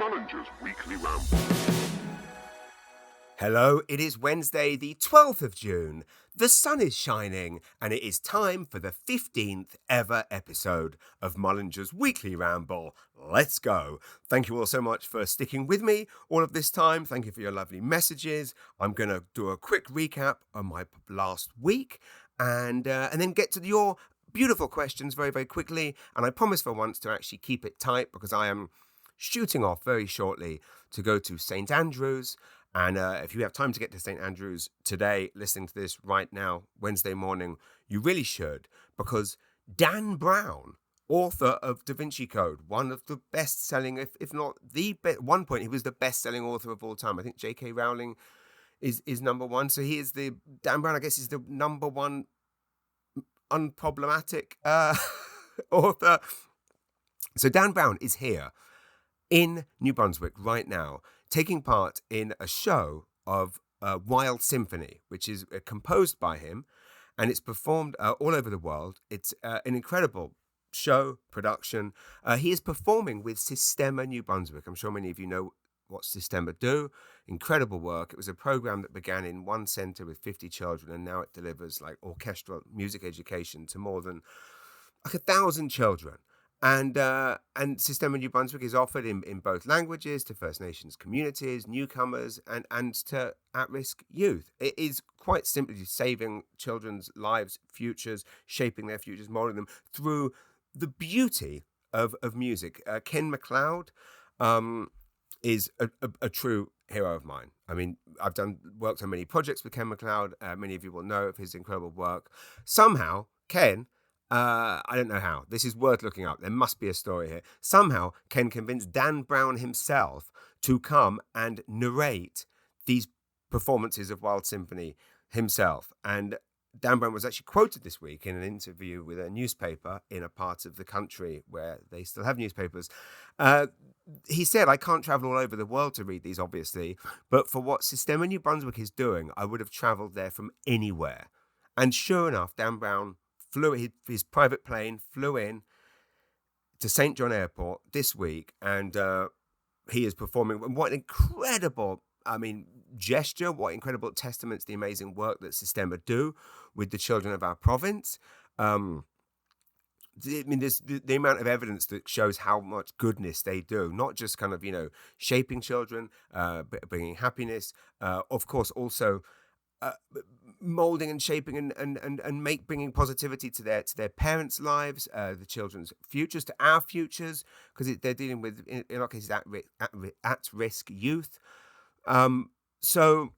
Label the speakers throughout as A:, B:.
A: Mullinger's Weekly Ramble.
B: Hello, it is Wednesday, the 12th of June. The sun is shining, and it is time for the 15th ever episode of Mullinger's Weekly Ramble. Let's go. Thank you all so much for sticking with me all of this time. Thank you for your lovely messages. I'm going to do a quick recap on my last week and then get to your beautiful questions very, very quickly. And I promise for once to actually keep it tight because I am shooting off very shortly to go to St. Andrews. And if you have time to get to St. Andrews today, listening to this right now, Wednesday morning, you really should, because Dan Brown, author of Da Vinci Code, one of the best-selling, if not the best, at one point he was the best-selling author of all time. I think J.K. Rowling is number one. So he is Dan Brown, I guess, is the number one unproblematic author. So Dan Brown is here in New Brunswick right now, taking part in a show of Wild Symphony, which is composed by him, and it's performed all over the world. It's an incredible show, production. He is performing with Sistema New Brunswick. I'm sure many of you know what Sistema do. Incredible work. It was a program that began in one centre with 50 children, and now it delivers like orchestral music education to more than like 1,000 children. And Sistema New Brunswick is offered in both languages to First Nations communities, newcomers, and to at-risk youth. It is quite simply saving children's lives, futures, shaping their futures, molding them through the beauty of music. Ken MacLeod is a true hero of mine. I mean, I've worked on many projects with Ken MacLeod. Many of you will know of his incredible work. Somehow, Ken... I don't know how. This is worth looking up. There must be a story here. Somehow, Ken convinced Dan Brown himself to come and narrate these performances of Wild Symphony himself. And Dan Brown was actually quoted this week in an interview with a newspaper in a part of the country where they still have newspapers. He said, I can't travel all over the world to read these, obviously, but for what Sistema New Brunswick is doing, I would have traveled there from anywhere. And sure enough, Dan Brown his private plane flew in to St. John Airport this week, and he is performing. What an incredible, gesture, what incredible testament to the amazing work that Sistema do with the children of our province. There's the amount of evidence that shows how much goodness they do, not just kind of, shaping children, bringing happiness, of course, also molding and shaping and bringing positivity to their parents' lives, the children's futures, to our futures, because they're dealing with, in our cases, at-risk youth. So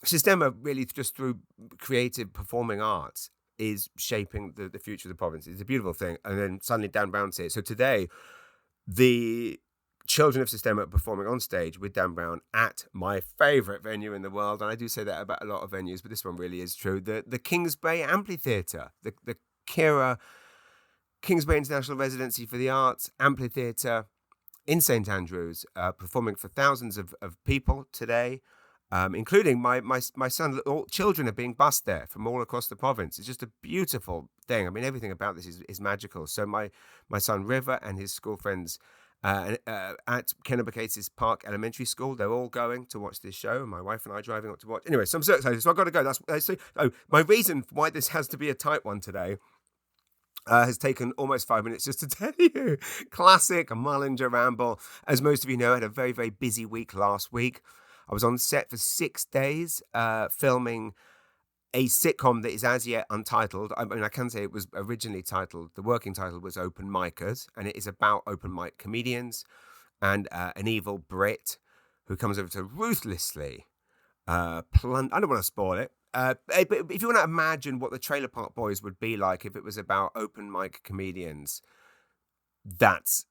B: Sistema really, just through creative performing arts, is shaping the future of the province. It's a beautiful thing. And then suddenly Dan Brown says, so today, the children of Sistema are performing on stage with Dan Brown at my favourite venue in the world, and I do say that about a lot of venues, but this one really is true, the Kings Bay Amphitheatre, the Kira Kings Bay International Residency for the Arts Amphitheatre in St. Andrews, performing for thousands of people today, including my son. All children are being bussed there from all across the province. It's just a beautiful thing. I mean, everything about this is magical. So my son River and his school friends at Kennebecates Park Elementary School, they're all going to watch this show, and my wife and I driving up to watch. Anyway, so I'm so excited. So I've got to go. My reason why this has to be a tight one today has taken almost 5 minutes just to tell you. Classic Mullinger ramble. As most of you know, I had a very, very busy week last week. I was on set for 6 days filming a sitcom that is as yet untitled. I mean, I can say it was originally titled, the working title was Open Micers, and it is about open mic comedians and an evil Brit who comes over to ruthlessly I don't want to spoil it, but if you want to imagine what the Trailer Park Boys would be like if it was about open mic comedians, that's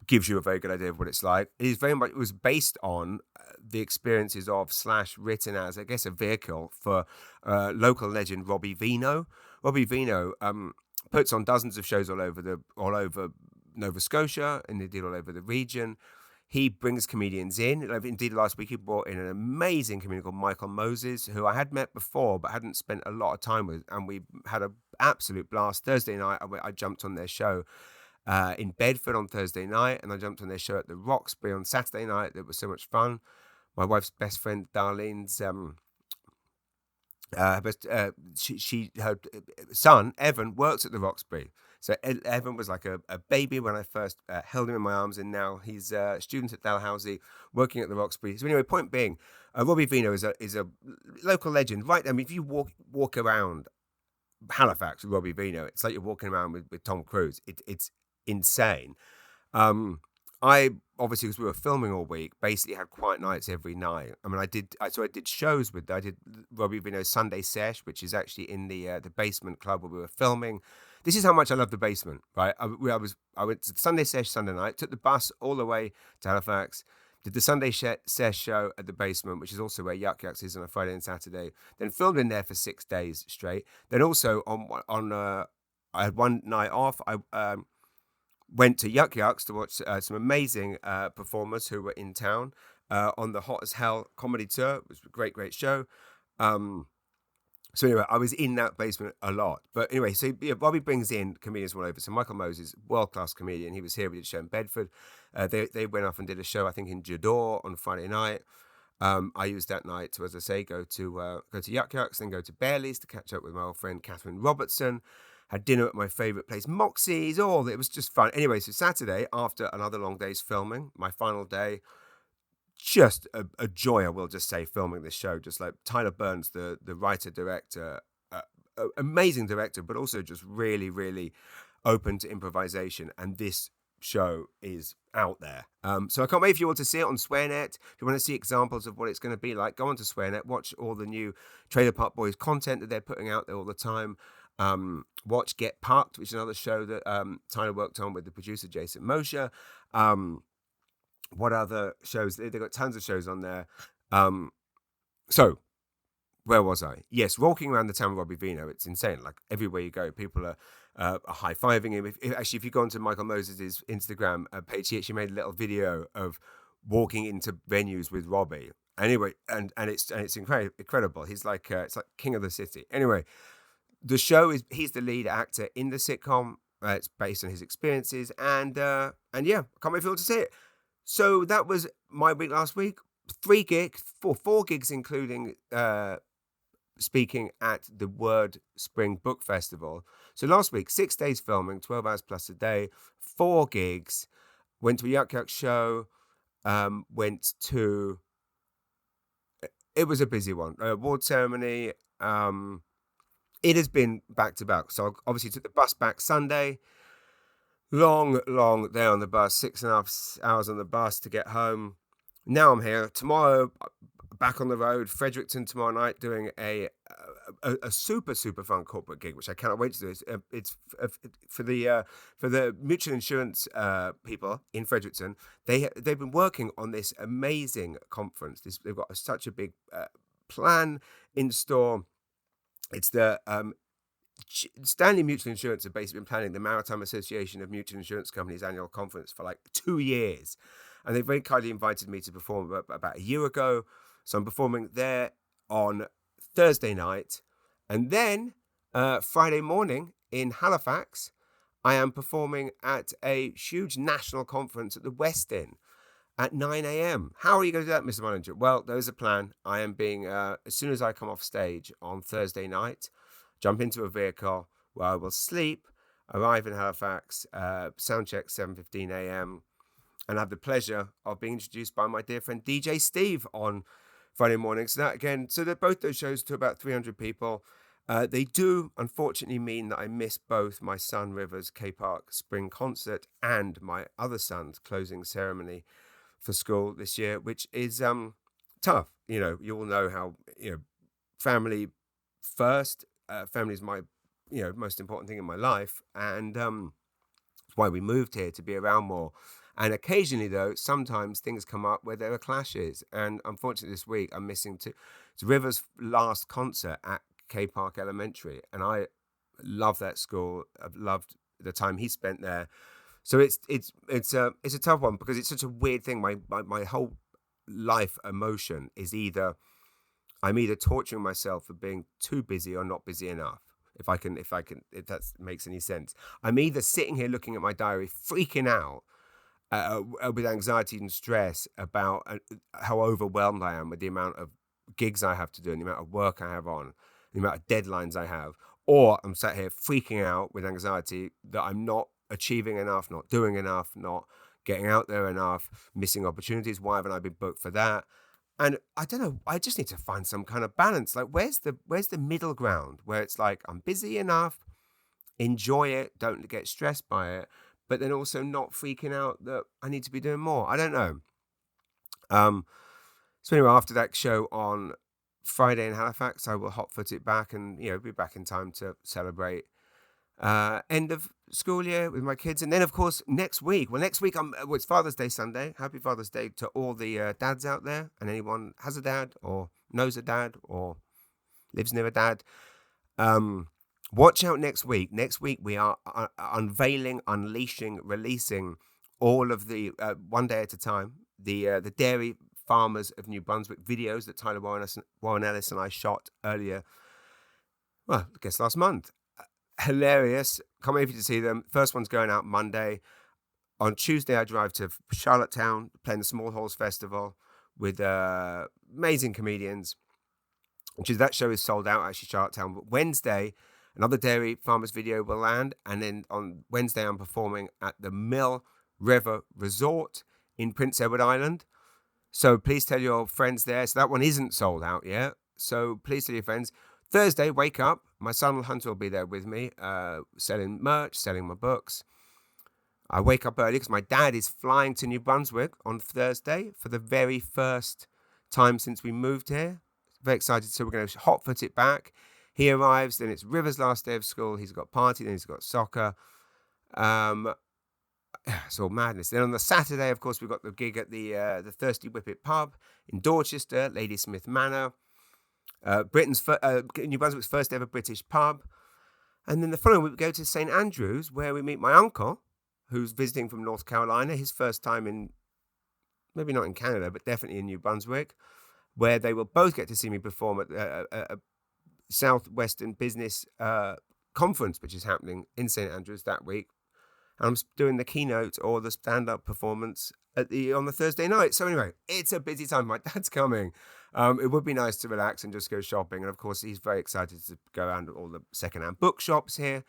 B: gives you a very good idea of what it's like. It was based on the experiences of / written as, I guess, a vehicle for local legend Robbie Vino. Robbie Vino puts on dozens of shows all over Nova Scotia, and indeed all over the region. He brings comedians in. Indeed, last week he brought in an amazing comedian called Michael Moses, who I had met before but hadn't spent a lot of time with, and we had an absolute blast. Thursday night, I jumped on their show. in Bedford on Thursday night, and I jumped on their show at the Roxbury on Saturday night. That was so much fun. My wife's best friend Darlene's her son Evan works at the Roxbury. So Evan was like a baby when I first held him in my arms, and now he's a student at Dalhousie, working at the Roxbury. So anyway, point being, Robbie Vino is a local legend, right? I mean, if you walk around Halifax with Robbie Vino, it's like you're walking around with Tom Cruise. It's insane. I obviously, because we were filming all week, basically had quiet nights every night. I mean, I did shows with. I did Robbie Vino's Sunday Sesh, which is actually in the basement club where we were filming. This is how much I love the basement, right? I went to the Sunday Sesh Sunday night, took the bus all the way to Halifax, did the Sunday Sesh show at the basement, which is also where Yuck Yucks is on a Friday and Saturday. Then filmed in there for 6 days straight. Then also I had one night off. I went to Yuck Yucks to watch some amazing performers who were in town on the Hot as Hell comedy tour. It was a great show. So anyway, I was in that basement a lot. But anyway, so yeah, Robbie brings in comedians all over. So Michael Moses, world-class comedian. He was here. We did a show in Bedford. They went off and did a show, I think, in Jador on Friday night. I used that night to, as I say, go to Yuck Yucks, then go to Bailey's to catch up with my old friend Catherine Robertson. Had dinner at my favourite place, Moxie's. It was just fun. Anyway, so Saturday, after another long day's filming, my final day, just a joy, I will just say, filming this show. Just like Tyler Burns, the writer-director, amazing director, but also just really, really open to improvisation. And this show is out there. So I can't wait for you all to see it on SwearNet. If you want to see examples of what it's going to be like, go onto SwearNet, watch all the new Trailer Park Boys content that they're putting out there all the time. Watch Get Parked, which is another show that Tyler worked on with the producer Jason Mosher. What other shows? They've got tons of shows on there. So where was I? Yes, walking around the town with Robbie Vino, it's insane. Like everywhere you go, people are high-fiving him. If you go onto Michael Moses' Instagram page, he actually made a little video of walking into venues with Robbie. Anyway, and it's incredible. He's like it's like king of the city. Anyway, the show he's the lead actor in the sitcom. It's based on his experiences, and yeah, I can't wait for you to see it. So that was my week last week. 4 gigs, including speaking at the Word Spring Book Festival. So last week, 6 days filming, 12 hours plus a day, 4 gigs. Went to a Yuck Yuck show. It was a busy one. Award ceremony. It has been back to back. So I obviously took the bus back Sunday. Long day on the bus, 6.5 hours on the bus to get home. Now I'm here. Tomorrow, back on the road, Fredericton tomorrow night, doing a super fun corporate gig, which I cannot wait to do. It's for the mutual insurance people in Fredericton. They've been working on this amazing conference. They've got such a big plan in store. It's the Stanley Mutual Insurance have basically been planning the Maritime Association of Mutual Insurance Companies annual conference for like 2 years. And they very kindly invited me to perform about a year ago. So I'm performing there on Thursday night. And then Friday morning in Halifax, I am performing at a huge national conference at the West Inn at 9 a.m. How are you going to do that, Mr. Mullinger? Well, there's a plan. I am being, as soon as I come off stage on Thursday night, jump into a vehicle where I will sleep, arrive in Halifax, sound check 7:15 a.m., and have the pleasure of being introduced by my dear friend DJ Steve on Friday morning. So that again, both those shows to about 300 people. They do unfortunately mean that I miss both my son River's K Park Spring concert and my other son's closing ceremony for school this year, which is tough. You all know how family first. Family is my most important thing in my life, and it's why we moved here, to be around more. And occasionally, though, sometimes things come up where there are clashes. And unfortunately, this week I'm missing it's River's last concert at K Park Elementary, and I love that school. I've loved the time he spent there. So it's a tough one because it's such a weird thing. My whole life emotion is I'm either torturing myself for being too busy or not busy enough. if that makes any sense. I'm either sitting here looking at my diary, freaking out with anxiety and stress about how overwhelmed I am with the amount of gigs I have to do and the amount of work I have on, the amount of deadlines I have, or I'm sat here freaking out with anxiety that I'm not achieving enough, not doing enough, not getting out there enough, missing opportunities. Why haven't I been booked for that? And I don't know, I just need to find some kind of balance. Like, where's the middle ground where it's like, I'm busy enough, enjoy it, don't get stressed by it, but then also not freaking out that I need to be doing more. I don't know. So anyway, after that show on Friday in Halifax, I will hot-foot it back and, be back in time to celebrate end of school year with my kids. And then, of course, next week, it's Father's Day Sunday. Happy Father's Day to all the dads out there, and anyone has a dad or knows a dad or lives near a dad. Watch out next week. Next week, we are unveiling, unleashing, releasing all of the, one day at a time, the dairy farmers of New Brunswick videos that Tyler Warren Ellis and I shot earlier, well, I guess last month. Hilarious. Can't wait for you to see them. First one's going out Monday. On Tuesday, I drive to Charlottetown, playing the Small Halls Festival with amazing comedians. That show is sold out, actually, Charlottetown. But Wednesday, another dairy farmers video will land. And then on Wednesday, I'm performing at the Mill River Resort in Prince Edward Island. So please tell your friends there. So that one isn't sold out yet. So please tell your friends. Thursday, wake up. My son Hunter will be there with me, selling merch, selling my books. I wake up early because my dad is flying to New Brunswick on Thursday for the very first time since we moved here. Very excited. So we're going to hot-foot it back. He arrives, then it's River's last day of school. He's got party, then he's got soccer. It's all madness. Then on the Saturday, of course, we've got the gig at the Thirsty Whippet pub in Dorchester, Ladysmith Manor, New Brunswick's first ever British pub. And then the following week, we go to St. Andrews, where we meet my uncle, who's visiting from North Carolina, his first time in, maybe not in Canada, but definitely in New Brunswick, where they will both get to see me perform at a Southwestern Business conference, which is happening in St. Andrews that week. And I'm doing the keynote or the stand-up performance on the Thursday night. So anyway, it's a busy time. My dad's coming. It would be nice to relax and just go shopping. And of course, he's very excited to go around all the secondhand bookshops here.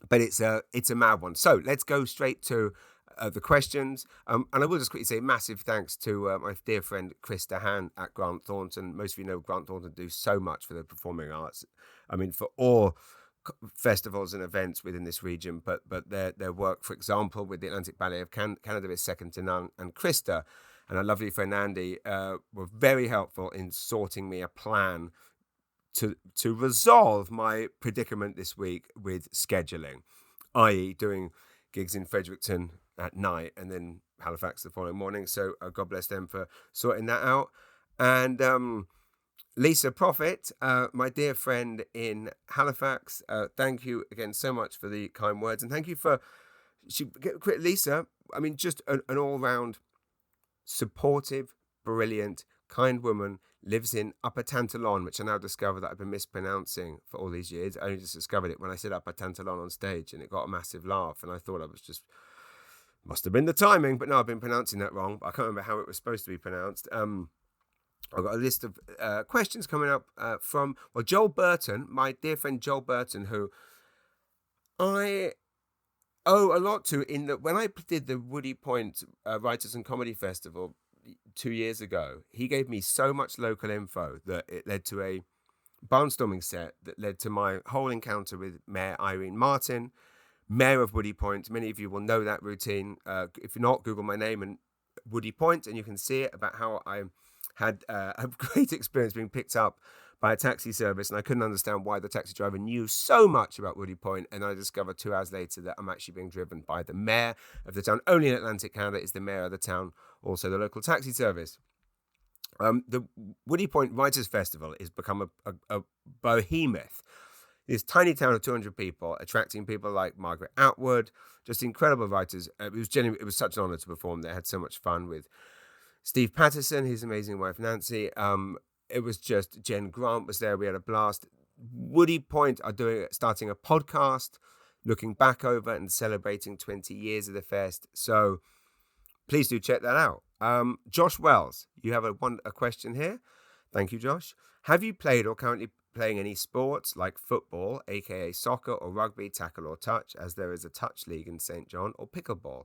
B: But it's a mad one. So let's go straight to the questions. And I will just quickly say massive thanks to my dear friend Chris Dahan at Grant Thornton. Most of you know Grant Thornton do so much for the performing arts. I mean, for all festivals and events within this region, but their work, for example, with the Atlantic Ballet of Canada is second to none. And Krista and our lovely friend Andy were very helpful in sorting me a plan to resolve my predicament this week with scheduling, i.e. doing gigs in Fredericton at night and then Halifax the following morning. So God bless them for sorting that out. And Lisa Prophet, my dear friend in Halifax, thank you again so much for the kind words. And thank you for, Lisa, I mean, just an all-round supportive, brilliant, kind woman, lives in Upper Tantalon, which I now discover that I've been mispronouncing for all these years. I only just discovered it when I said Upper Tantalon on stage, and it got a massive laugh, and I thought I was just, must have been the timing, but no, I've been pronouncing that wrong. I can't remember how it was supposed to be pronounced. I've got a list of questions coming up from, Joel Burton, my dear friend Joel Burton, who I owe a lot to in that when I did the Woody Point Writers and Comedy Festival 2 years ago, he gave me so much local info that it led to a barnstorming set that led to my whole encounter with Mayor Irene Martin, Mayor of Woody Point. Many of you will know that routine. If you're not, Google my name and Woody Point, and you can see it about how I had a great experience being picked up by a taxi service, and I couldn't understand why the taxi driver knew so much about Woody Point, and I discovered 2 hours later that I'm actually being driven by the mayor of the town. Only in Atlantic Canada is the mayor of the town also the local taxi service. The Woody Point Writers Festival has become a behemoth. This tiny town of 200 people, attracting people like Margaret Atwood, just incredible writers. It was such an honor to perform there. I had so much fun with Steve Patterson, his amazing wife Nancy. It was just, Jen Grant was there. We had a blast. Woody Point are starting a podcast, looking back over and celebrating 20 years of the fest. So please do check that out. Josh Wells, you have a question here. Thank you, Josh. Have you played or currently playing any sports like football, aka soccer, or rugby, tackle or touch, as there is a touch league in St. John, or pickleball?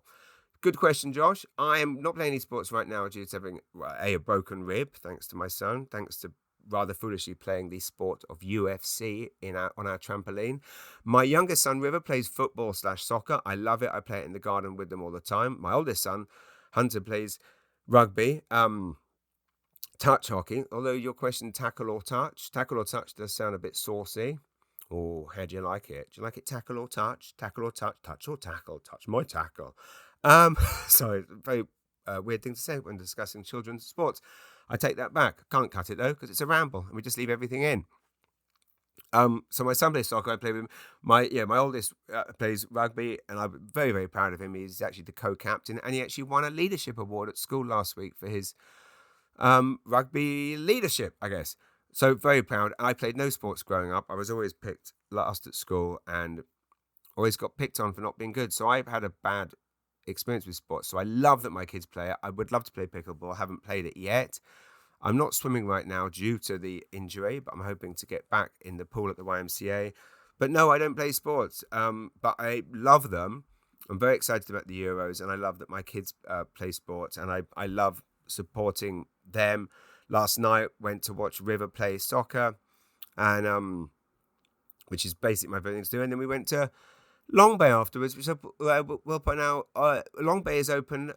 B: Good question, Josh. I am not playing any sports right now due to having a broken rib, thanks to my son, thanks to rather foolishly playing the sport of UFC on our trampoline. My youngest son, River, plays football/soccer. I love it. I play it in the garden with them all the time. My oldest son, Hunter, plays rugby, touch hockey. Although your question, tackle or touch does sound a bit saucy. Oh, how do you like it? Do you like it tackle or touch? Tackle or touch? Touch or tackle? Touch my tackle. Sorry, very weird thing to say when discussing children's sports. I take that back. Can't cut it though, because it's a ramble and we just leave everything in. So my son plays soccer. I play with him. My oldest plays rugby, and I'm very, very proud of him. He's actually the co-captain, and he actually won a leadership award at school last week for his rugby leadership, I guess. So very proud. I played no sports growing up. I was always picked last at school and always got picked on for not being good. So I've had a bad experience with sports. So I love that my kids play it. I would love to play pickleball. I haven't played it yet. I'm not swimming right now due to the injury, but I'm hoping to get back in the pool at the YMCA. But no, I don't play sports, but I love them. I'm very excited about the Euros, and I love that my kids play sports, and I love supporting them. Last night, went to watch River play soccer, and which is basically my favorite thing to do. And then we went to Long Bay afterwards, which we'll point out. Long Bay is open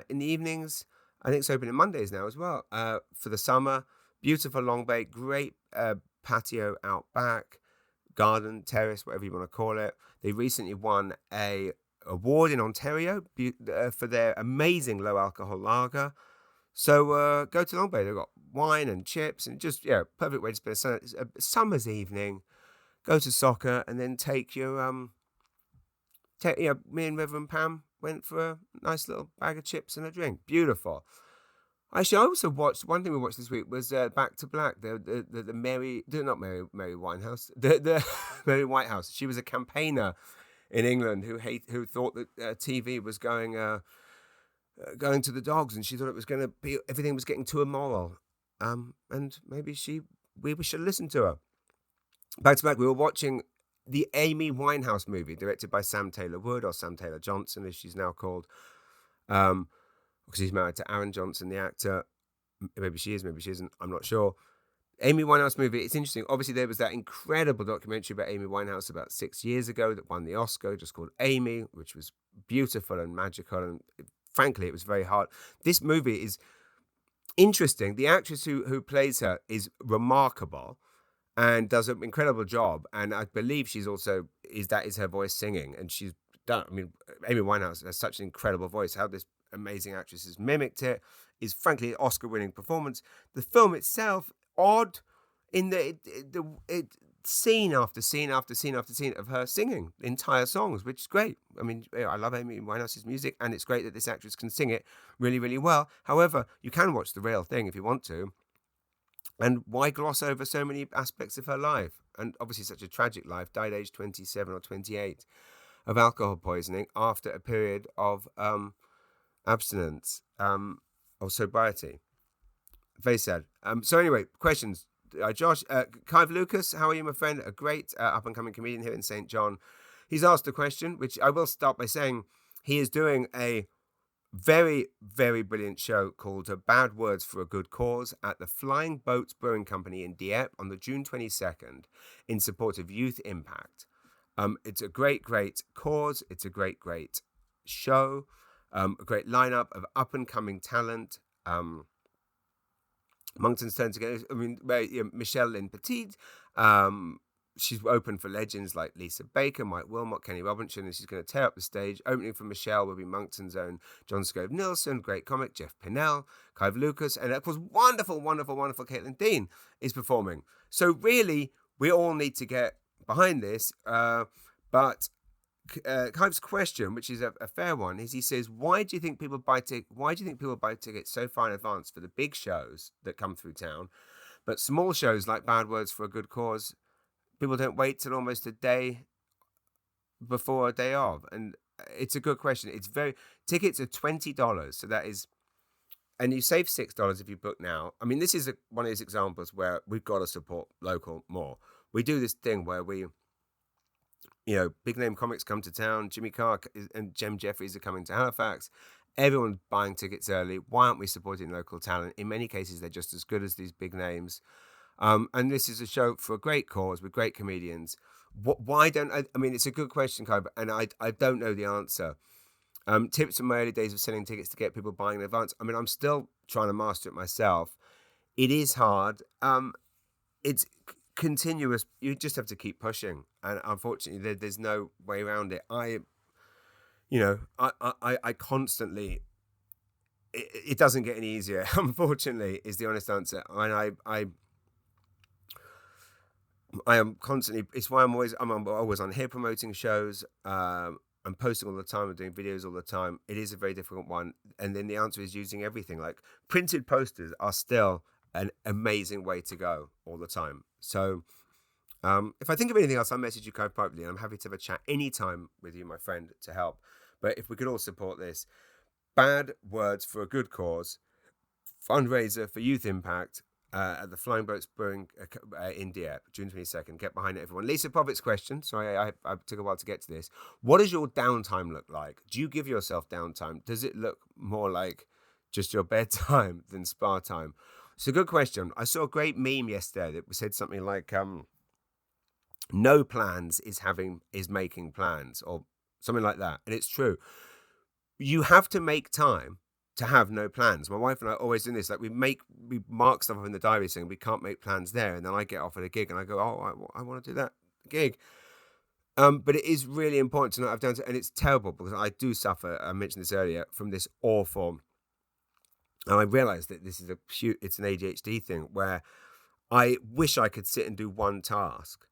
B: in the evenings. I think it's opening Mondays now as well for the summer. Beautiful Long Bay, great patio out back, garden, terrace, whatever you want to call it. They recently won a award in Ontario for their amazing low alcohol lager. So go to Long Bay. They've got wine and chips and just perfect way to spend a summer's evening. Go to soccer and then take your me and River and Pam went for a nice little bag of chips and a drink. Beautiful. Actually, I also watched, one thing we watched this week was Back to Black, the Mary Winehouse, the Mary Whitehouse. She was a campaigner in England who thought that TV was going to the dogs, and she thought it was going to be, everything was getting too immoral. And maybe we should listen to her. Back to Black, we were watching the Amy Winehouse movie, directed by Sam Taylor Wood, or Sam Taylor Johnson, as she's now called, because she's married to Aaron Johnson, the actor. Maybe she is, maybe she isn't. I'm not sure. Amy Winehouse movie, it's interesting. Obviously, there was that incredible documentary about Amy Winehouse about 6 years ago that won the Oscar, just called Amy, which was beautiful and magical. And frankly, it was very hard. This movie is interesting. The actress who plays her is remarkable and does an incredible job. And I believe she's also, that is her voice singing. And she's done, I mean, Amy Winehouse has such an incredible voice. How this amazing actress has mimicked it is frankly an Oscar-winning performance. The film itself, odd in that it scene after scene after scene after scene of her singing entire songs, which is great. I mean, I love Amy Winehouse's music, and it's great that this actress can sing it really, really well. However, you can watch the real thing if you want to. And why gloss over so many aspects of her life? And obviously such a tragic life, died age 27 or 28 of alcohol poisoning after a period of abstinence or sobriety. Very sad. So anyway, questions. Josh, Clive Lucas, how are you, my friend? A great up-and-coming comedian here in St. John. He's asked a question, which I will start by saying he is doing a very, very brilliant show called Bad Words for a Good Cause at the Flying Boats Brewing Company in Dieppe on the June 22nd in support of Youth Impact. It's a great, great cause. It's a great, great show. A great lineup of up-and-coming talent. Moncton's turned together. I mean, Michelle Lynn Petit. She's open for legends like Lisa Baker, Mike Wilmot, Kenny Robinson, and she's going to tear up the stage. Opening for Michelle will be Moncton's own John Scove Nilsson, great comic Jeff Pinnell, Clive Lucas, and of course, wonderful, wonderful, wonderful Caitlin Dean is performing. So really, we all need to get behind this. But Clive's question, which is a fair one, is he says, why do you think people buy tickets so far in advance for the big shows that come through town, but small shows like Bad Words for a Good Cause people don't wait till almost a day before a day of? And it's a good question. Tickets are $20, so that is, and you save $6 if you book now. I mean, this is one of these examples where we've got to support local more. We do this thing where big name comics come to town. Jimmy Carr and Jem Jeffries are coming to Halifax. Everyone's buying tickets early. Why aren't we supporting local talent? In many cases, they're just as good as these big names. And this is a show for a great cause with great comedians. Why don't I mean, it's a good question, Kai, and I don't know the answer. Tips from my early days of selling tickets to get people buying in advance. I mean, I'm still trying to master it myself. It is hard. It's continuous. You just have to keep pushing, and unfortunately, there's no way around it. I constantly. It doesn't get any easier. Unfortunately, is the honest answer. And I am constantly. It's why I'm always on here promoting shows. I'm posting all the time. I'm doing videos all the time. It is a very difficult one. And then the answer is using everything. Like printed posters are still an amazing way to go all the time. So if I think of anything else, I'll message you privately. I'm happy to have a chat anytime with you, my friend, to help. But if we could all support this, Bad Words for a Good Cause, fundraiser for Youth Impact at the Flying Boats Brewing in Dieppe, June 22nd. Get behind it, everyone. Lisa Provitt's question. Sorry, I took a while to get to this. What does your downtime look like? Do you give yourself downtime? Does it look more like just your bedtime than spa time? It's a good question. I saw a great meme yesterday that said something like, no plans is making plans, or something like that. And it's true. You have to make time to have no plans. My wife and I are always doing this. Like we mark stuff up in the diary saying we can't make plans there. And then I get offered a gig and I go, I want to do that gig. But it is really important to not have downtime. And it's terrible because I do suffer, I mentioned this earlier, from this awful. And I realized that this is it's an ADHD thing where I wish I could sit and do one task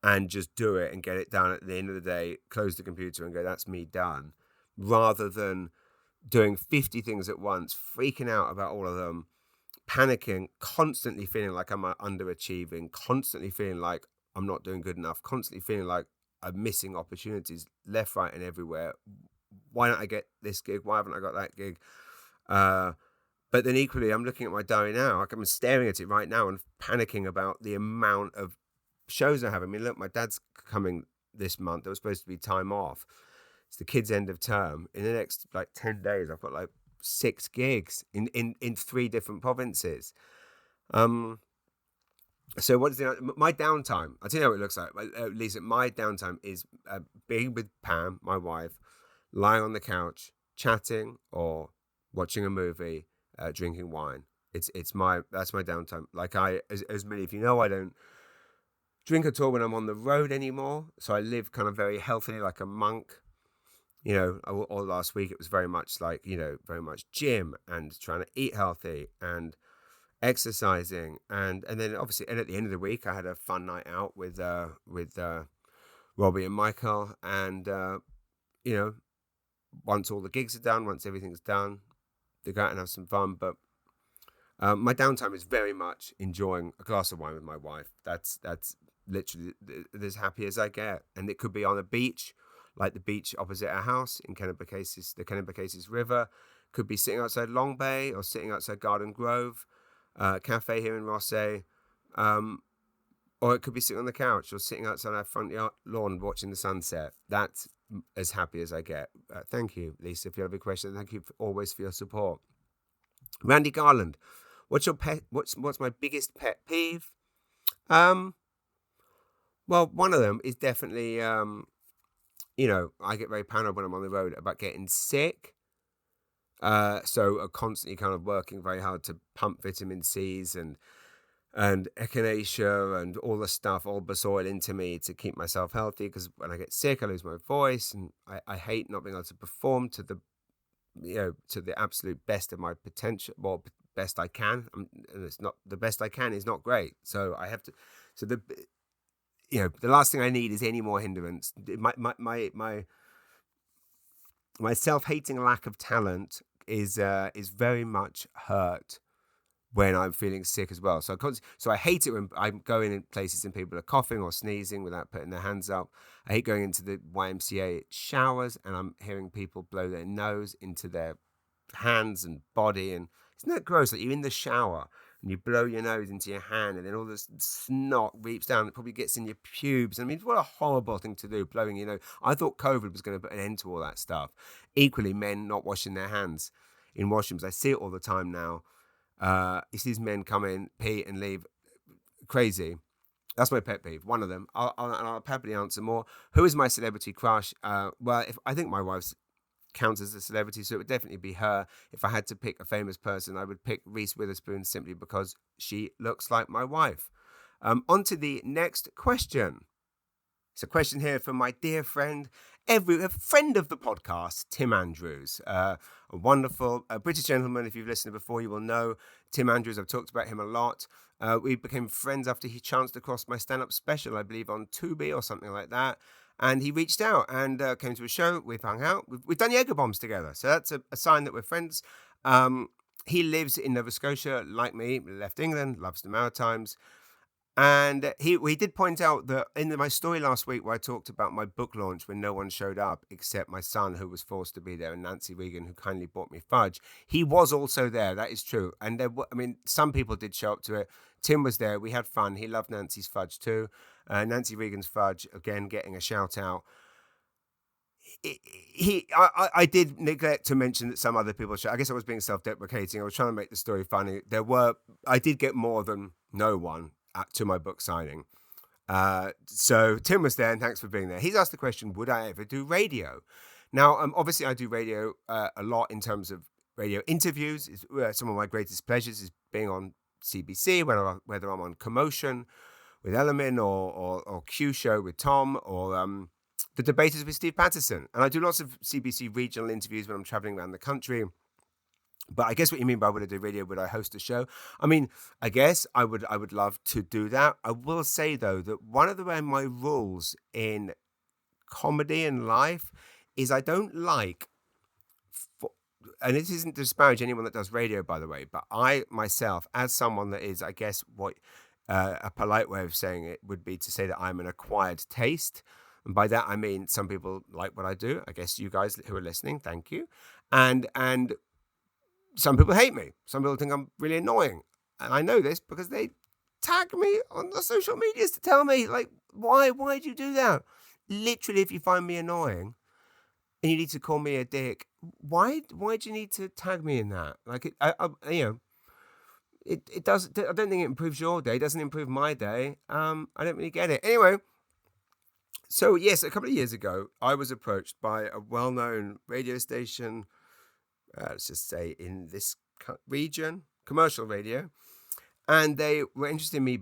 B: and just do it and get it done at the end of the day, close the computer and go, that's me done, rather than doing 50 things at once, freaking out about all of them, panicking, constantly feeling like I'm underachieving, constantly feeling like I'm not doing good enough, constantly feeling like I'm missing opportunities left, right, and everywhere. Why don't I get this gig? Why haven't I got that gig? But then equally, I'm looking at my diary now. Like I'm staring at it right now and panicking about the amount of shows I have. I mean, look, my dad's coming this month. There was supposed to be time off. It's the kids' end of term. In the next 10 days, I've got 6 gigs in 3 different provinces. So what's my downtime? I'll tell you what it looks like. Lisa, my downtime is being with Pam, my wife, lying on the couch, chatting or watching a movie, drinking wine. That's my downtime. As many of you know, I don't drink at all when I'm on the road anymore. So I live kind of very healthily, like a monk. All last week it was very much very much gym and trying to eat healthy and exercising and then obviously, and at the end of the week I had a fun night out with Robbie and Michael, and once all the gigs are done, once everything's done, they go out and have some fun. But my downtime is very much enjoying a glass of wine with my wife. That's literally as happy as I get, and it could be on a beach, like the beach opposite our house in the Kennebecasis River. Could be sitting outside Long Bay or sitting outside Garden Grove cafe here in Rossay, or it could be sitting on the couch or sitting outside our front lawn watching the sunset. That's as happy as I get. Thank you, Lisa, if you have a question. Thank you always for your support. Randy Garland, what's my biggest pet peeve? Well, one of them is definitely I get very paranoid when I'm on the road about getting sick. So I'm constantly kind of working very hard to pump vitamin C's and echinacea and all the stuff, all Basoil into me to keep myself healthy. Because when I get sick, I lose my voice, and I hate not being able to perform to the absolute best of my potential. Well, best I can. And it's not the best I can is not great. So I have to. So the last thing I need is any more hindrance. My self-hating lack of talent is very much hurt when I'm feeling sick as well. So I hate it when I'm going in places and people are coughing or sneezing without putting their hands up. I hate going into the YMCA showers and I'm hearing people blow their nose into their hands and body. And isn't that gross? Like you're in the shower and you blow your nose into your hand and then all this snot weeps down. It probably gets in your pubes. I mean, what a horrible thing to do, blowing your nose. I thought COVID was going to put an end to all that stuff. Equally, men not washing their hands in washrooms. I see it all the time now. You see these men come in, pee and leave. Crazy. That's my pet peeve. One of them. I'll happily answer more. Who is my celebrity crush? Well, I think my wife's counts as a celebrity, so it would definitely be her. If I had to pick a famous person, I would pick Reese Witherspoon simply because she looks like my wife. On to the next question. It's a question here from my dear friend, a friend of the podcast, Tim Andrews, a wonderful British gentleman. If you've listened before, you will know Tim Andrews. I've talked about him a lot. We became friends after he chanced across my stand-up special, I believe on Tubi or something like that. And he reached out and came to a show. We've hung out. We've done Jaeger bombs together. So that's a sign that we're friends. He lives in Nova Scotia, like me, left England, loves the Maritimes. And he did point out that in my story last week where I talked about my book launch when no one showed up except my son who was forced to be there and Nancy Regan who kindly bought me fudge. He was also there. That is true. And some people did show up to it. Tim was there. We had fun. He loved Nancy's fudge too. Nancy Regan's fudge, again, getting a shout out. I did neglect to mention that some other people I guess I was being self-deprecating. I was trying to make the story funny. I did get more than no one to my book signing. So Tim was there and thanks for being there. He's asked the question, would I ever do radio? Now, obviously I do radio a lot in terms of radio interviews. Some of my greatest pleasures is being on CBC, whether I'm on Commotion with Ellerman or Q Show with Tom or The Debaters with Steve Patterson. And I do lots of CBC regional interviews when I'm traveling around the country. But I guess what you mean by would I do radio, would I host a show? I mean, I guess I would love to do that. I will say, though, that one of my rules in comedy and life is I don't like, and this isn't to disparage anyone that does radio, by the way, but I myself, as someone that is, I guess, what a polite way of saying it would be to say that I'm an acquired taste. And by that, I mean some people like what I do. I guess you guys who are listening, thank you. And some people hate me. Some people think I'm really annoying. And I know this because they tag me on the social medias to tell me, like, why do you do that? Literally, if you find me annoying and you need to call me a dick, why do you need to tag me in that? Like, it does. I don't think it improves your day. It doesn't improve my day. I don't really get it. Anyway, so yes, a couple of years ago, I was approached by a well-known radio station, let's just say in this region, commercial radio, and they were interested in me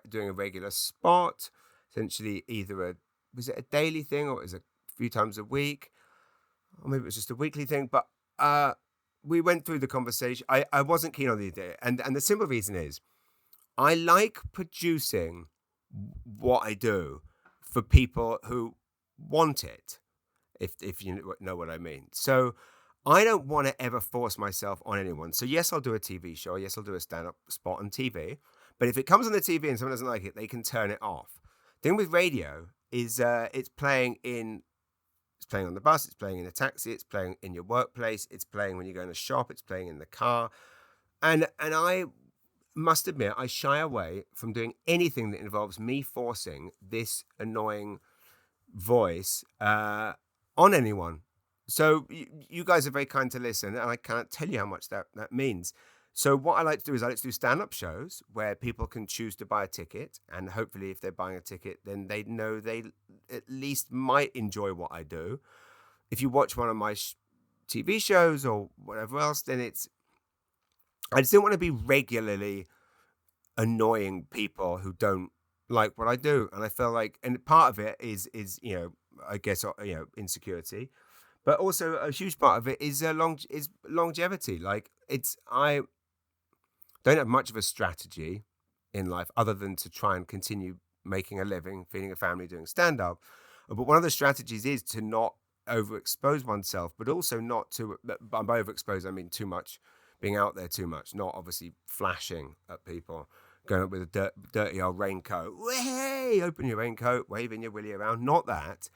B: doing a regular spot, essentially either was it a daily thing or it was a few times a week, or maybe it was just a weekly thing, but we went through the conversation. I wasn't keen on the idea, and the simple reason is I like producing what I do for people who want it, if you know what I mean. So I don't want to ever force myself on anyone. So yes, I'll do a TV show. Yes, I'll do a stand-up spot on TV. But if it comes on the TV and someone doesn't like it, they can turn it off. The thing with radio is it's playing on the bus, it's playing in a taxi, it's playing in your workplace, it's playing when you go in a shop, it's playing in the car. And I must admit, I shy away from doing anything that involves me forcing this annoying voice on anyone. So you guys are very kind to listen, and I can't tell you how much that means. So what I like to do is I like to do stand-up shows where people can choose to buy a ticket, and hopefully if they're buying a ticket, then they know they at least might enjoy what I do. If you watch one of my TV shows or whatever else, then I just don't want to be regularly annoying people who don't like what I do. And I feel like, and part of it is I guess, insecurity. But also a huge part of it is longevity. Like I don't have much of a strategy in life other than to try and continue making a living, feeding a family, doing stand-up. But one of the strategies is to not overexpose oneself, but also not to, by overexpose, I mean too much being out there too much, not obviously flashing at people, going up with a dirty old raincoat. Hey, open your raincoat, waving your willy around. Not that.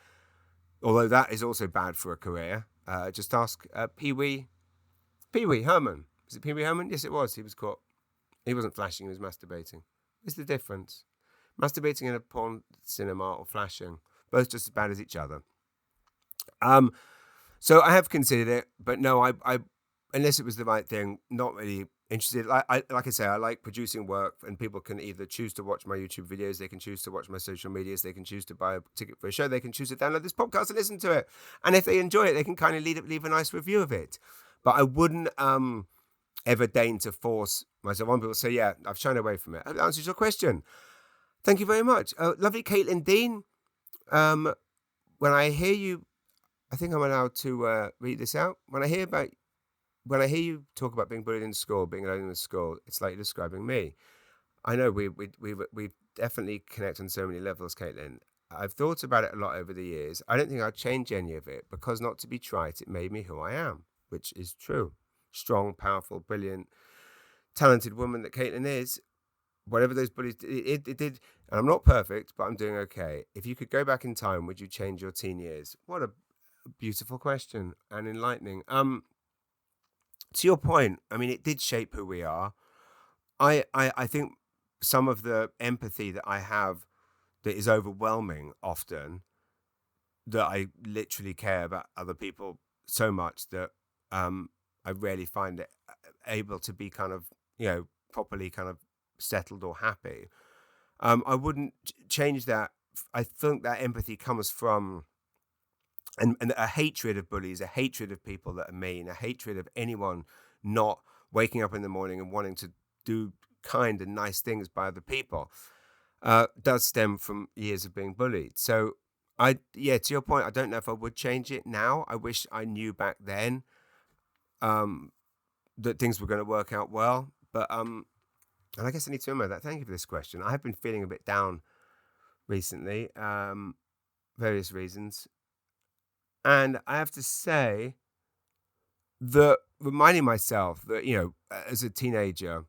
B: Although that is also bad for a career. Just ask Pee-wee Herman. Was it Pee-wee Herman? Yes, it was. He was caught. He wasn't flashing, he was masturbating. What's the difference? Masturbating in a porn cinema or flashing, both just as bad as each other. So I have considered it, but no, I unless it was the right thing, not really interested. Like I say, I like producing work, and people can either choose to watch my YouTube videos, they can choose to watch my social medias, they can choose to buy a ticket for a show, they can choose to download this podcast and listen to it. And if they enjoy it, they can kind of leave a nice review of it. But I wouldn't ever deign to force myself on people. So yeah, I've shied away from it. That answers your question. Thank you very much. Lovely Caitlin Dean. When I hear you, I think I'm allowed to read this out. When I hear you talk about being bullied in school, being alone in school, it's like you're describing me. I know we definitely connect on so many levels, Caitlin. I've thought about it a lot over the years. I don't think I'd change any of it, because not to be trite, it made me who I am, which is true. Strong, powerful, brilliant, talented woman that Caitlin is. Whatever those bullies it did, and I'm not perfect, but I'm doing okay. If you could go back in time, would you change your teen years? What a beautiful question and enlightening. To your point, I mean, it did shape who we are. I think some of the empathy that I have that is overwhelming often, that I literally care about other people so much that I rarely find it able to be kind of, properly kind of settled or happy. I wouldn't change that. I think that empathy comes from and a hatred of bullies, a hatred of people that are mean, a hatred of anyone not waking up in the morning and wanting to do kind and nice things by other people, does stem from years of being bullied. So to your point, I don't know if I would change it now. I wish I knew back then that things were going to work out well. But and I guess I need to remember that. Thank you for this question. I have been feeling a bit down recently, various reasons. And I have to say that reminding myself that, as a teenager,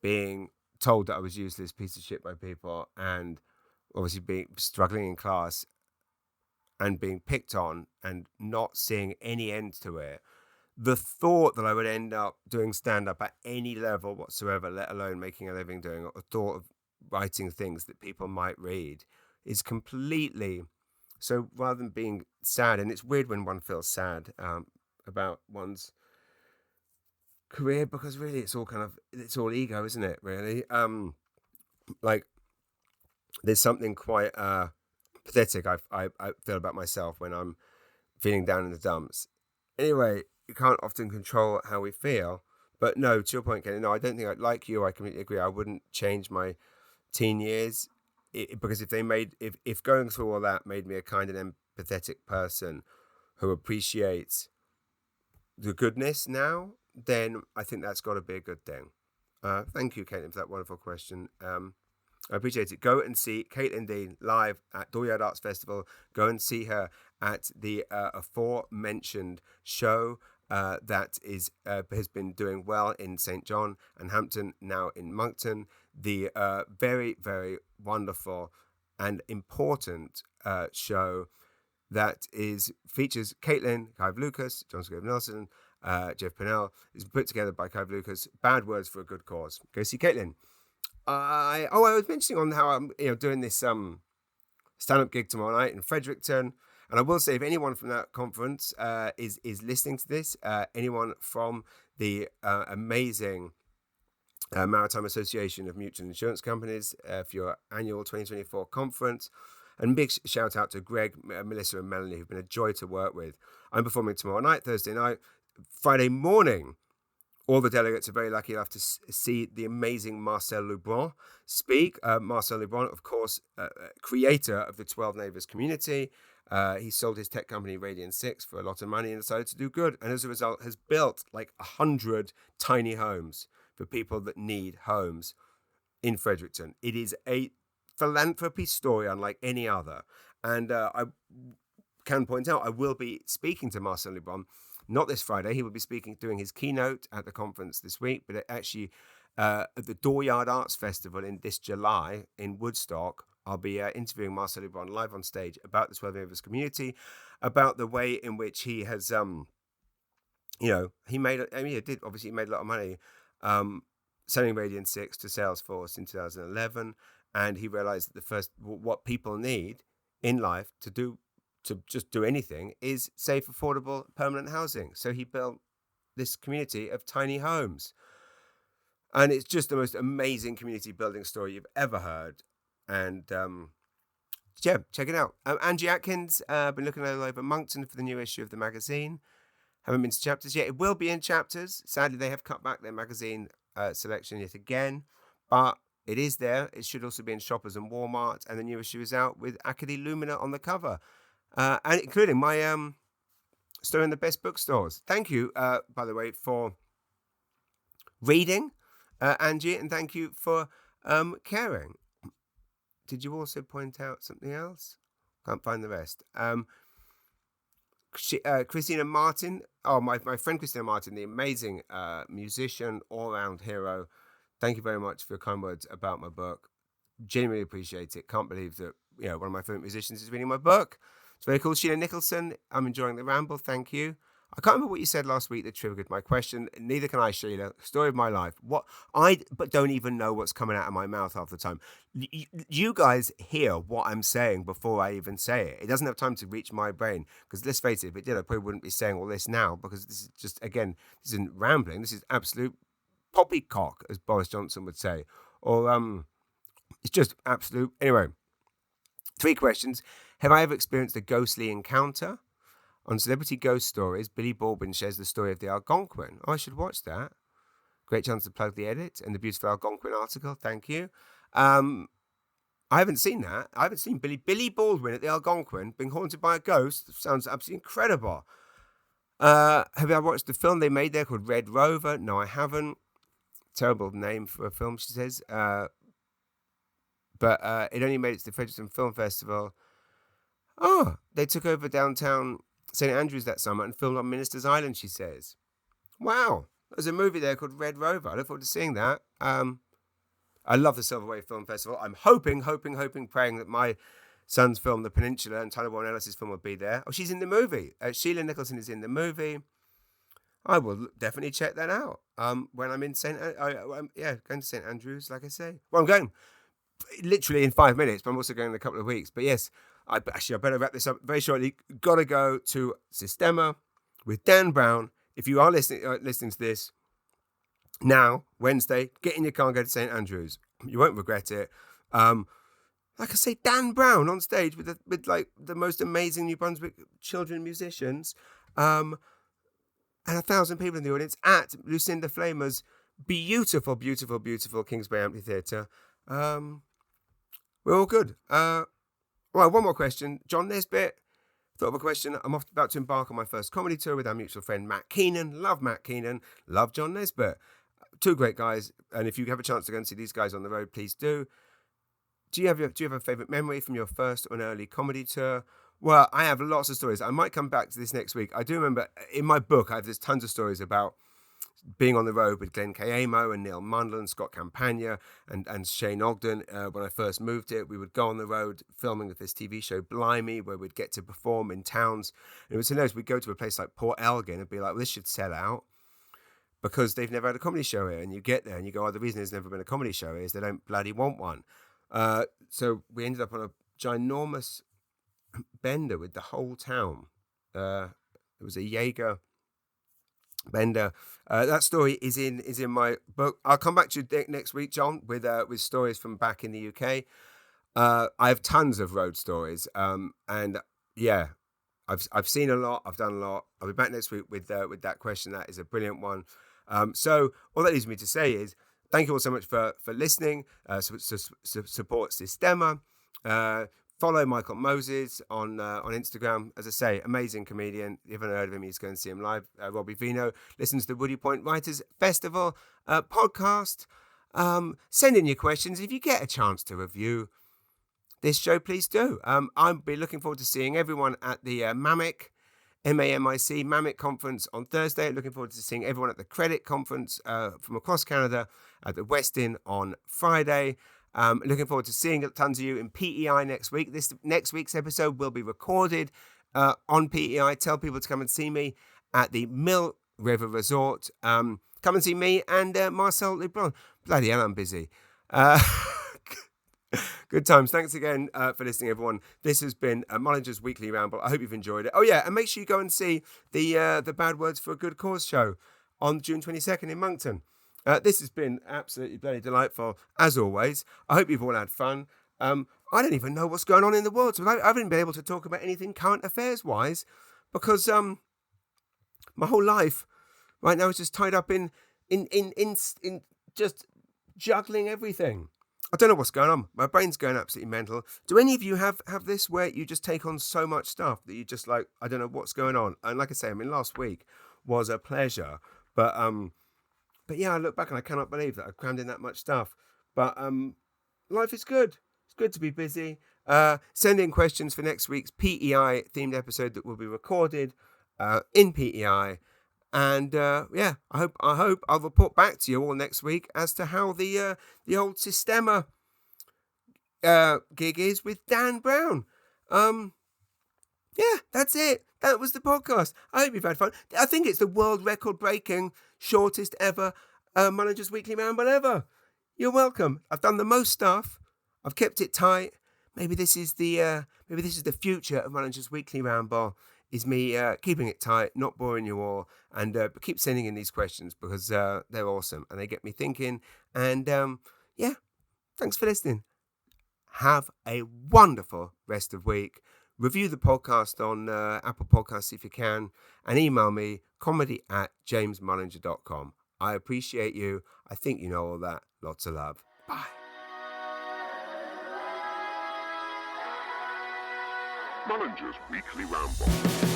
B: being told that I was useless, piece of shit by people, and obviously struggling in class and being picked on and not seeing any end to it, the thought that I would end up doing stand-up at any level whatsoever, let alone making a living doing it, or thought of writing things that people might read, is completely... So rather than being sad, and it's weird when one feels sad about one's career, because really it's all ego, isn't it, really? Like, there's something quite pathetic I feel about myself when I'm feeling down in the dumps. Anyway, you can't often control how we feel. But no, to your point, Kenny, no, I don't think like you, I completely agree. I wouldn't change my teen years. Because if going through all that made me a kind and empathetic person who appreciates the goodness now, then I think that's got to be a good thing. Thank you, Caitlin, for that wonderful question. I appreciate it. Go and see Caitlin Dean live at Dooryard Arts Festival. Go and see her at the aforementioned show that has been doing well in St. John and Hampton, now in Moncton. The very, very wonderful and important show that features Caitlin, Clive Lucas, John Scrive Nelson, Jeff Pennell, is put together by Clive Lucas. Bad Words for a Good Cause. Go see Caitlin. I was mentioning on how I'm doing this stand-up gig tomorrow night in Fredericton. And I will say, if anyone from that conference is listening to this, anyone from the amazing Maritime Association of Mutual Insurance Companies for your annual 2024 conference, and big shout out to Greg, Melissa and Melanie, who've been a joy to work with. I'm performing tomorrow night, Thursday night. Friday morning, all the delegates are very lucky enough to see the amazing Marcel Lebrun speak. Marcel Lebrun, of course, creator of the 12 Neighbours community. He sold his tech company Radian 6 for a lot of money and decided to do good. And as a result, has built like 100 tiny homes for people that need homes in Fredericton. It is a philanthropy story unlike any other. And I can point out, I will be speaking to Marcel Lebrun not this Friday. He will be doing his keynote at the conference this week, but actually at the Dooryard Arts Festival in this July in Woodstock, I'll be interviewing Marcel Lebron live on stage about the Swerving Rivers community, about the way in which he has, he made a lot of money selling Radiant 6 to Salesforce in 2011. And he realized that what people need in life to just do anything is safe, affordable, permanent housing. So he built this community of tiny homes. And it's just the most amazing community building story you've ever heard. And check it out. Angie Atkins, been looking all over Moncton for the new issue of the magazine. Haven't been to chapters yet. It will be in chapters. Sadly, they have cut back their magazine selection yet again. But it is there. It should also be in Shoppers and Walmart. And the new issue is out with Acadie Lumina on the cover. And including my story in the best bookstores. Thank you, by the way, for reading, Angie. And thank you for caring. Did you also point out something else? Can't find the rest. Christina Martin. Oh, my friend Christina Martin, the amazing musician, all-round hero. Thank you very much for your kind words about my book. Genuinely appreciate it. Can't believe that one of my favorite musicians is reading my book. It's very cool. Sheila Nicholson, I'm enjoying the ramble. Thank you. I can't remember what you said last week that triggered my question. Neither can I, Sheila. Story of my life. But don't even know what's coming out of my mouth half the time. You guys hear what I'm saying before I even say it. It doesn't have time to reach my brain. Because let's face it, if it did, I probably wouldn't be saying all this now. Because this is just, again, this isn't rambling. This is absolute poppycock, as Boris Johnson would say. Or it's just absolute. Anyway, 3 questions. Have I ever experienced a ghostly encounter? On Celebrity Ghost Stories, Billy Baldwin shares the story of the Algonquin. Oh, I should watch that. Great chance to plug the edit and the beautiful Algonquin article. Thank you. I haven't seen that. I haven't seen Billy Baldwin at the Algonquin being haunted by a ghost. Sounds absolutely incredible. Have you watched the film they made there called Red Rover? No, I haven't. Terrible name for a film, she says. But it only made it to the Fredericton Film Festival. Oh, they took over downtown St. Andrews that summer and filmed on Minister's Island, she says. Wow. There's a movie there called Red Rover. I look forward to seeing that. I love the Silver Wave Film Festival. I'm hoping, praying that my son's film, The Peninsula, and Tyler Warren Ellis's film will be there. Oh, she's in the movie. Sheila Nicholson is in the movie. I will definitely check that out when I'm in going to St. Andrews, like I say. Well, I'm going literally in 5 minutes, but I'm also going in a couple of weeks. But yes, I better wrap this up very shortly. Got to go to Sistema with Dan Brown. If you are listening to this now, Wednesday, get in your car and go to St. Andrews. You won't regret it. Like I say, Dan Brown on stage with like the most amazing New Brunswick children musicians, and 1,000 people in the audience at Lucinda Flamer's beautiful, beautiful, beautiful Kingsbury Amphitheatre. We're all good. Right, one more question. John Nesbitt, thought of a question. I'm about to embark on my first comedy tour with our mutual friend Matt Keenan. Love Matt Keenan. Love John Nesbitt. 2 great guys. And if you have a chance to go and see these guys on the road, please do. Do you have a favourite memory from your first or an early comedy tour? Well, I have lots of stories. I might come back to this next week. I do remember in my book, there's tons of stories about being on the road with Glenn K. Amo and Neil Mundell and Scott Campagna and Shane Ogden. When I first moved here, we would go on the road filming with this TV show, Blimey, where we'd get to perform in towns. And it was hilarious. We'd go to a place like Port Elgin and be like, well, this should sell out because they've never had a comedy show here. And you get there and you go, oh, the reason there's never been a comedy show here is they don't bloody want one. So we ended up on a ginormous bender with the whole town. It was a Jaeger bender. That story is in my book. I'll come back to you next week, John, with stories from back in the UK. I have tons of road stories, and yeah, I've seen a lot. I've done a lot. I'll be back next week with that question. That is a brilliant one. So all that leaves me to say is thank you all so much for listening. Support Sistema. Follow Michael Moses on Instagram. As I say, amazing comedian. If you haven't heard of him, you just go and see him live. Robbie Vino. Listen to the Woody Point Writers Festival podcast. Send in your questions. If you get a chance to review this show, please do. I'll be looking forward to seeing everyone at the Mammoth MAMIC, Mammoth Conference on Thursday. Looking forward to seeing everyone at the Credit Conference from across Canada at the Westin on Friday. Looking forward to seeing tons of you in PEI next week. This next week's episode will be recorded on PEI. Tell people to come and see me at the Mill River Resort. Come and see me and Marcel Lebrun. Bloody hell, I'm busy. Good times. Thanks again for listening, everyone. This has been Mullinger's Weekly Ramble. I hope you've enjoyed it. Oh, yeah, and make sure you go and see the Bad Words for a Good Cause show on June 22nd in Moncton. This has been absolutely bloody delightful, as always. I hope you've all had fun. I don't even know what's going on in the world, so I haven't been able to talk about anything current affairs-wise because my whole life right now is just tied up in just juggling everything. I don't know what's going on. My brain's going absolutely mental. Do any of you have this where you just take on so much stuff that you just like, I don't know what's going on? And like I say, I mean, last week was a pleasure. But yeah, I look back and I cannot believe that I've crammed in that much stuff. But life is good. It's good to be busy. Send in questions for next week's PEI themed episode that will be recorded in PEI. And yeah, I hope I'll report back to you all next week as to how the old Sistema gig is with Dan Brown. Yeah, that's it. That was the podcast. I hope you've had fun. I think it's the world record breaking shortest ever Mullinger's Weekly Ramble ever. You're welcome. I've done the most stuff. I've kept it tight. Maybe this is the future of Mullinger's Weekly Ramble. Is me keeping it tight, not boring you all, and keep sending in these questions because they're awesome and they get me thinking. And yeah, thanks for listening. Have a wonderful rest of week. Review the podcast on Apple Podcasts if you can, and email me comedy@jamesmullinger.com. I appreciate you. I think you know all that. Lots of love. Bye.
A: Mullinger's Weekly Ramble.